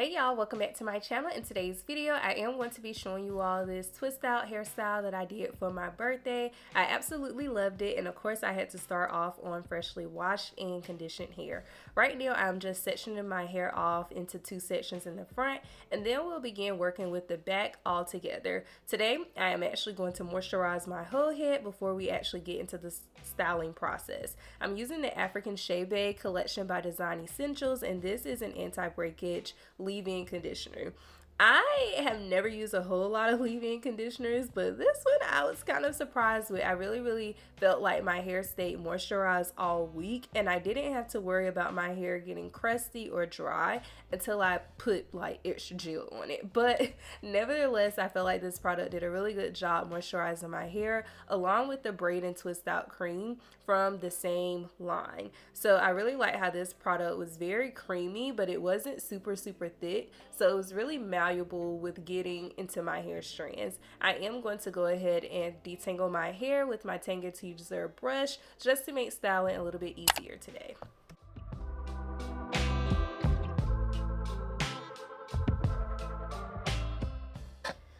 Hey y'all, welcome back to my channel. In today's video, I am going to be showing you all this twist out hairstyle that I did for my birthday. I absolutely loved it, and of course I had to start off on freshly washed and conditioned hair. Right now I'm just sectioning my hair off into two sections in the front, and then we'll begin working with the back all together. Today I am actually going to moisturize my whole head before we actually get into the styling process. I'm using the African Shea Bay collection by Design Essentials, and this is an anti-breakage leave-in conditioner. I have never used a whole lot of leave-in conditioners, but this one I was kind of surprised with. I really felt like my hair stayed moisturized all week, and I didn't have to worry about my hair getting crusty or dry until I put like extra gel on it. But nevertheless, I felt like this product did a really good job moisturizing my hair, along with the Braid and Twist Out cream from the same line. So I really like how this product was very creamy, but it wasn't super thick, so it was really malleable with getting into my hair strands. I am going to go ahead and detangle my hair with my Tangle Teaser brush just to make styling a little bit easier today.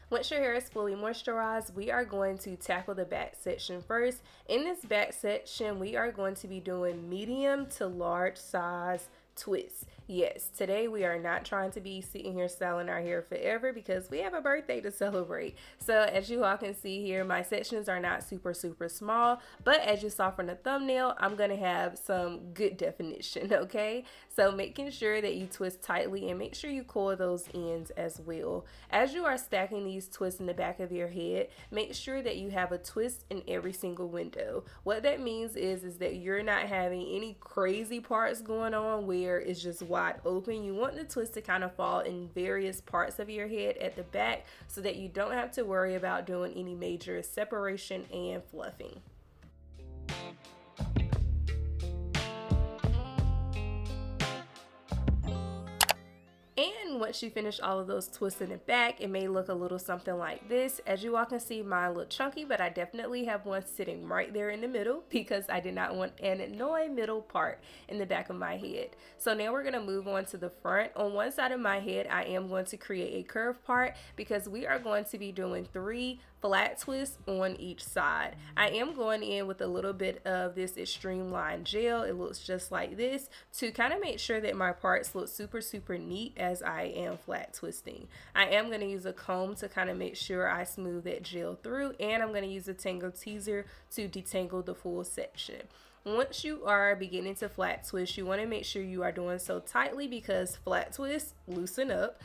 Once your hair is fully moisturized, we are going to tackle the back section first. In this back section, we are going to be doing medium to large size twists. Yes, today we are not trying to be sitting here styling our hair forever because we have a birthday to celebrate. So as you all can see here, my sections are not super small, but as you saw from the thumbnail, I'm gonna have some good definition, okay? So making sure that you twist tightly and make sure you coil those ends as well. As you are stacking these twists in the back of your head, make sure that you have a twist in every single window. What that means is that you're not having any crazy parts going on where it's just wide open. You want the twist to kind of fall in various parts of your head at the back so that you don't have to worry about doing any major separation and fluffing. And once you finish all of those twists in the back, it may look a little something like this. As you all can see, mine look chunky, but I definitely have one sitting right there in the middle because I did not want an annoying middle part in the back of my head. So now we're going to move on to the front. On one side of my head, I am going to create a curved part because we are going to be doing 3 flat twists on each side. I am going in with a little bit of this extreme line gel. It looks just like this to kind of make sure that my parts look super neat as I am flat twisting. I am going to use a comb to kind of make sure I smooth that gel through, and I'm going to use a Tangle Teaser to detangle the full section. Once you are beginning to flat twist, you want to make sure you are doing so tightly because flat twists loosen up.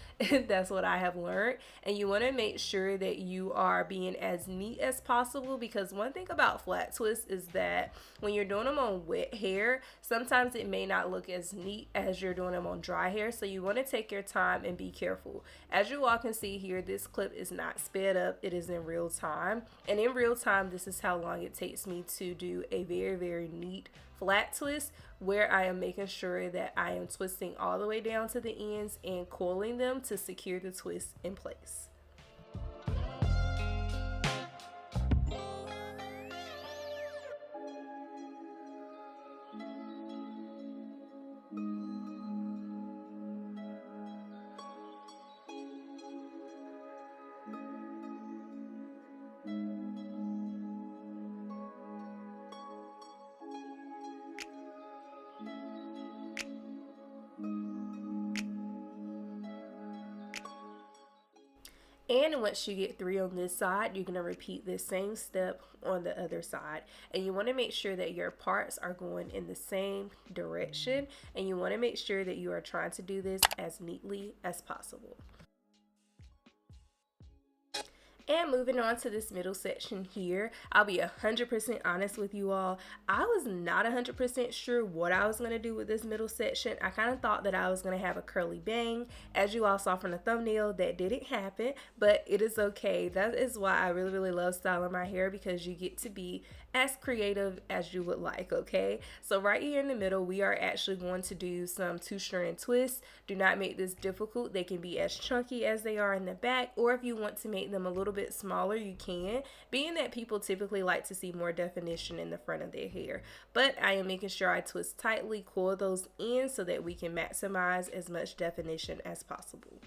That's what I have learned. And you want to make sure that you are being as neat as possible, because one thing about flat twists is that when you're doing them on wet hair, sometimes it may not look as neat as you're doing them on dry hair. So you want to take your time and be careful. As you all can see here, this clip is not sped up. It is in real time. And in real time, this is how long it takes me to do a very neat flat twist, where I am making sure that I am twisting all the way down to the ends and coiling them to secure the twist in place. And once you get 3 on this side, you're going to repeat this same step on the other side. And you want to make sure that your parts are going in the same direction. And you want to make sure that you are trying to do this as neatly as possible. And moving on to this middle section here, I'll be 100% honest with you all. I was not 100% sure what I was going to do with this middle section. I kind of thought that I was going to have a curly bang. As you all saw from the thumbnail, that didn't happen, but it is okay. That is why I really love styling my hair, because you get to be as creative as you would like, okay? So right here in the middle, we are actually going to do some 2-strand twists. Do not make this difficult. They can be as chunky as they are in the back, or if you want to make them a little bit smaller, you can, being that people typically like to see more definition in the front of their hair. But I am making sure I twist tightly, coil those in so that we can maximize as much definition as possible.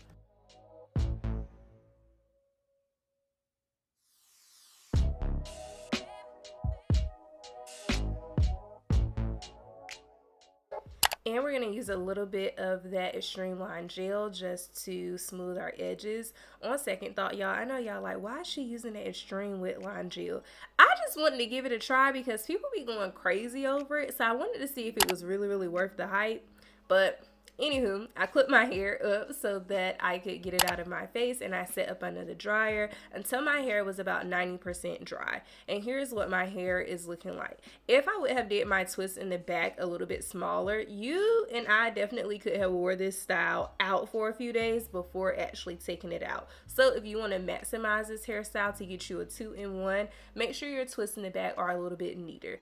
And we're going to use a little bit of that extreme line gel just to smooth our edges. On second thought, y'all, I know y'all like, why is she using that extreme wet line gel? I just wanted to give it a try because people be going crazy over it. So I wanted to see if it was really, really worth the hype. But anywho, I clipped my hair up so that I could get it out of my face, and I set up under the dryer until my hair was about 90% dry. And here's what my hair is looking like. If I would have did my twist in the back a little bit smaller, you and I definitely could have wore this style out for a few days before actually taking it out. So if you want to maximize this hairstyle to get you a 2-in-1, make sure your twists in the back are a little bit neater.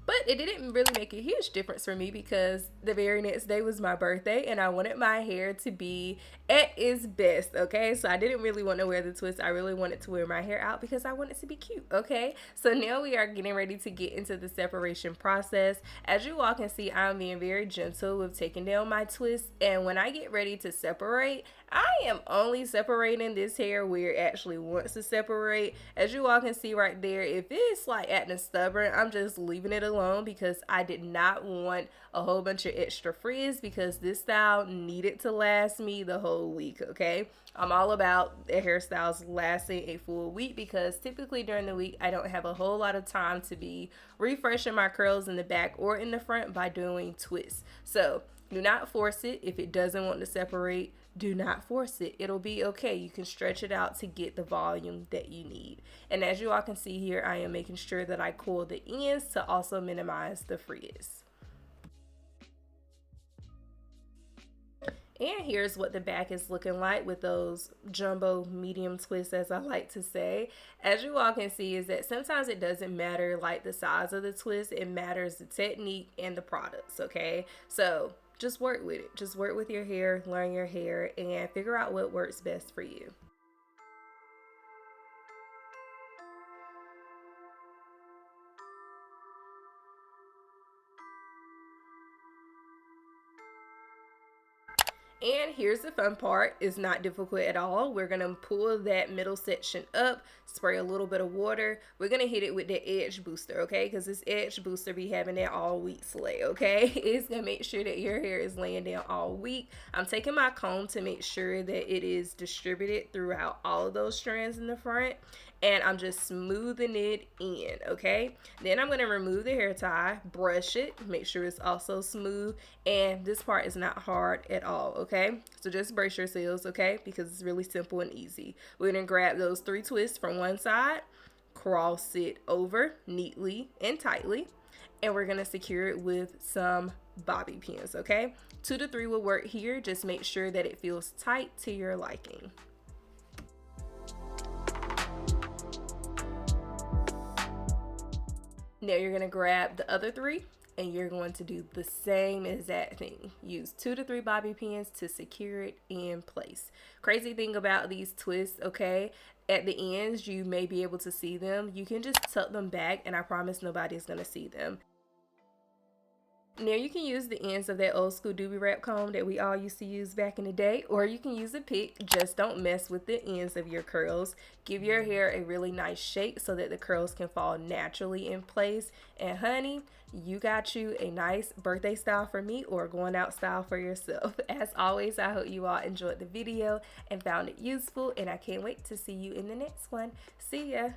But it didn't really make a huge difference for me because the very next day was my birthday and I wanted my hair to be at its best, okay? So I didn't really want to wear the twist. I really wanted to wear my hair out because I wanted to be cute, okay? So now we are getting ready to get into the separation process. As you all can see, I'm being very gentle with taking down my twist. And when I get ready to separate, I am only separating this hair where it actually wants to separate. As you all can see right there, if it's like acting stubborn, I'm just leaving it alone because I did not want a whole bunch of extra frizz because this style needed to last me the whole week, okay? I'm all about the hairstyles lasting a full week because typically during the week I don't have a whole lot of time to be refreshing my curls in the back or in the front by doing twists. So do not force it. If it doesn't want to separate, do not force it. It'll be okay. You can stretch it out to get the volume that you need. And as you all can see here, I am making sure that I coil the ends to also minimize the frizz. And here's what the back is looking like with those jumbo medium twists, as I like to say. As you all can see, is that sometimes it doesn't matter like the size of the twist. It matters the technique and the products, okay? So just work with it. Just work with your hair, learn your hair, and figure out what works best for you. And here's the fun part. It's not difficult at all. We're going to pull that middle section up, spray a little bit of water. We're going to hit it with the edge booster, okay? Because this edge booster be having that all week slay, okay? It's going to make sure that your hair is laying down all week. I'm taking my comb to make sure that it is distributed throughout all of those strands in the front. And I'm just smoothing it in, okay? Then I'm gonna remove the hair tie, brush it, make sure it's also smooth, and this part is not hard at all, okay? So just brace yourselves, okay? Because it's really simple and easy. We're gonna grab those 3 twists from one side, cross it over neatly and tightly, and we're gonna secure it with some bobby pins, okay? 2 to 3 will work here. Just make sure that it feels tight to your liking. Now you're going to grab the other 3 and you're going to do the same exact thing. Use 2 to 3 bobby pins to secure it in place. Crazy thing about these twists, okay, at the ends you may be able to see them. You can just tuck them back and I promise nobody's going to see them. Now you can use the ends of that old school doobie wrap comb that we all used to use back in the day, or you can use a pick. Just don't mess with the ends of your curls. Give your hair a really nice shape so that the curls can fall naturally in place. And honey, you got you a nice birthday style for me or going out style for yourself. As always, I hope you all enjoyed the video and found it useful, and I can't wait to see you in the next one. See ya!